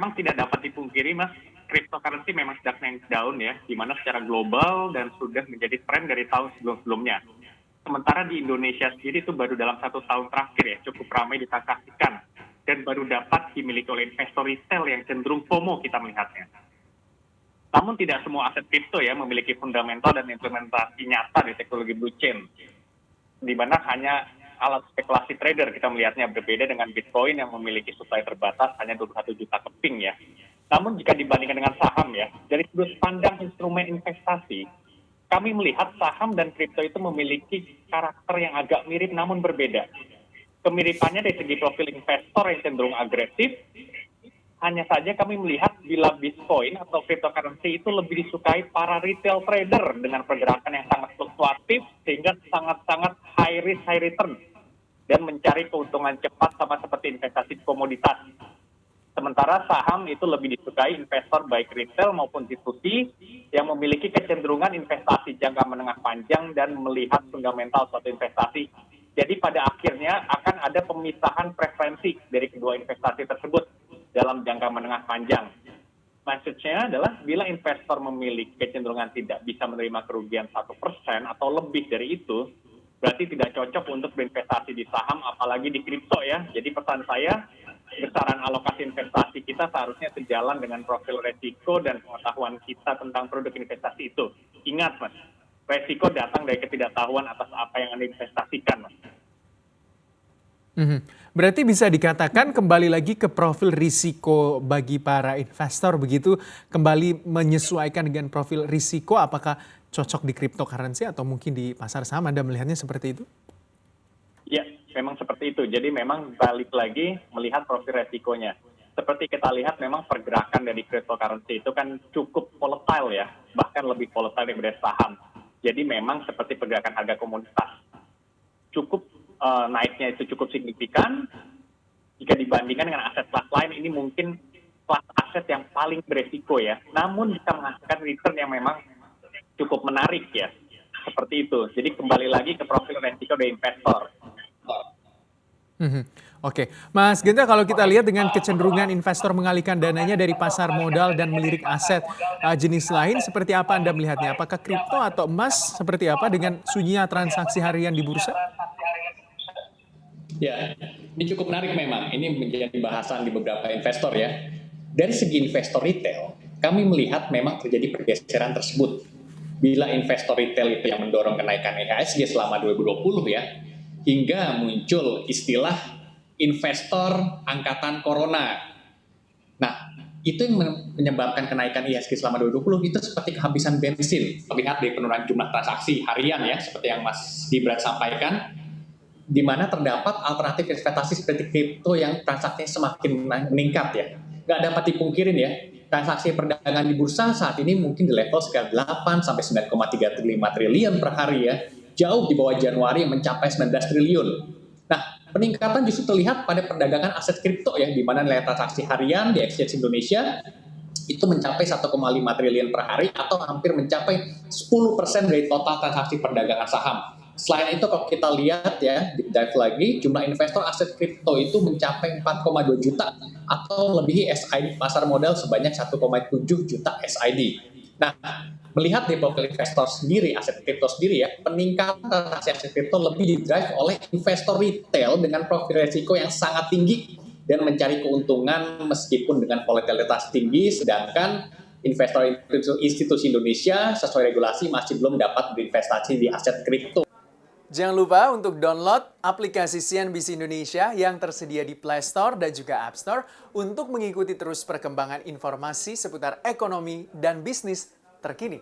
Memang tidak dapat dipungkiri, Mas, cryptocurrency memang sedang naik daun ya, di mana secara global dan sudah menjadi tren dari tahun sebelum-sebelumnya. Sementara di Indonesia sendiri itu baru dalam 1 tahun terakhir ya, cukup ramai ditransaksikan dan baru dapat dimiliki oleh investor retail yang cenderung FOMO kita melihatnya. Namun tidak semua aset kripto ya memiliki fundamental dan implementasi nyata di teknologi blockchain, di mana hanya alat spekulasi trader kita melihatnya, berbeda dengan Bitcoin yang memiliki supply terbatas hanya 21 juta keping ya. Namun jika dibandingkan dengan saham ya, dari sudut pandang instrumen investasi, kami melihat saham dan kripto itu memiliki karakter yang agak mirip namun berbeda. Kemiripannya dari segi profil investor yang cenderung agresif, hanya saja kami melihat bila Bitcoin atau cryptocurrency itu lebih disukai para retail trader dengan pergerakan yang sangat fluktuatif sehingga sangat-sangat high risk high return dan mencari keuntungan cepat sama seperti investasi komoditas. Sementara saham itu lebih disukai investor baik retail maupun institusi yang memiliki kecenderungan investasi jangka menengah panjang dan melihat fundamental suatu investasi. Jadi pada akhirnya akan ada pemisahan preferensi dari kedua investasi tersebut dalam jangka menengah panjang. Maksudnya adalah bila investor memiliki kecenderungan tidak bisa menerima kerugian 1% atau lebih dari itu, berarti tidak cocok untuk berinvestasi di saham, apalagi di kripto ya. Jadi pesan saya, besaran alokasi investasi kita seharusnya sejalan dengan profil resiko dan pengetahuan kita tentang produk investasi itu. Ingat Mas, resiko datang dari ketidaktahuan atas apa yang Anda investasikan Mas. Berarti bisa dikatakan kembali lagi ke profil risiko bagi para investor begitu, kembali menyesuaikan dengan profil risiko apakah cocok di cryptocurrency atau mungkin di pasar saham, Anda melihatnya seperti itu? Ya, memang seperti itu. Jadi memang balik lagi melihat profil resikonya. Seperti kita lihat memang pergerakan dari cryptocurrency itu kan cukup volatile ya, bahkan lebih volatile daripada saham. Jadi memang seperti pergerakan harga komoditas. Cukup naiknya itu cukup signifikan. Jika dibandingkan dengan aset kelas lain, ini mungkin kelas aset yang paling beresiko ya. Namun bisa menghasilkan return yang memang cukup menarik ya. Seperti itu. Jadi kembali lagi ke profil resiko dari investor. Oke, Mas Genta, kalau kita lihat dengan kecenderungan investor mengalihkan dananya dari pasar modal dan melirik aset jenis lain, seperti apa Anda melihatnya? Apakah kripto atau emas seperti apa dengan sunyinya transaksi harian di bursa? Ya, ini cukup menarik memang. Ini menjadi bahasan di beberapa investor ya. Dari segi investor retail, kami melihat memang terjadi pergeseran tersebut. Bila investor retail itu yang mendorong kenaikan IHSG selama 2020 ya, hingga muncul istilah investor angkatan corona. Nah, itu yang menyebabkan kenaikan IHSG selama 2020 itu seperti kehabisan bensin. Terlihat dari penurunan jumlah transaksi harian ya, seperti yang Mas Gibran sampaikan, di mana terdapat alternatif investasi seperti kripto yang transaksinya semakin meningkat ya. Nggak dapat dipungkirin ya, transaksi perdagangan di bursa saat ini mungkin di level sekitar 8 sampai 9,35 triliun per hari ya, jauh di bawah Januari yang mencapai 19 triliun. Nah, peningkatan justru terlihat pada perdagangan aset kripto ya, di mana nilai transaksi harian di Exchange Indonesia itu mencapai 1,5 triliun per hari atau hampir mencapai 10% dari total transaksi perdagangan saham. Selain itu kalau kita lihat ya, di dive lagi, jumlah investor aset kripto itu mencapai 4,2 juta atau melebihi SID pasar modal sebanyak 1,7 juta SID. Nah, melihat di profil investor sendiri, aset kripto sendiri ya, peningkatan transaksi aset kripto lebih di-drive oleh investor retail dengan profil risiko yang sangat tinggi dan mencari keuntungan meskipun dengan volatilitas tinggi, sedangkan investor institusi Indonesia sesuai regulasi masih belum dapat berinvestasi di aset kripto. Jangan lupa untuk download aplikasi CNBC Indonesia yang tersedia di Play Store dan juga App Store untuk mengikuti terus perkembangan informasi seputar ekonomi dan bisnis terkini.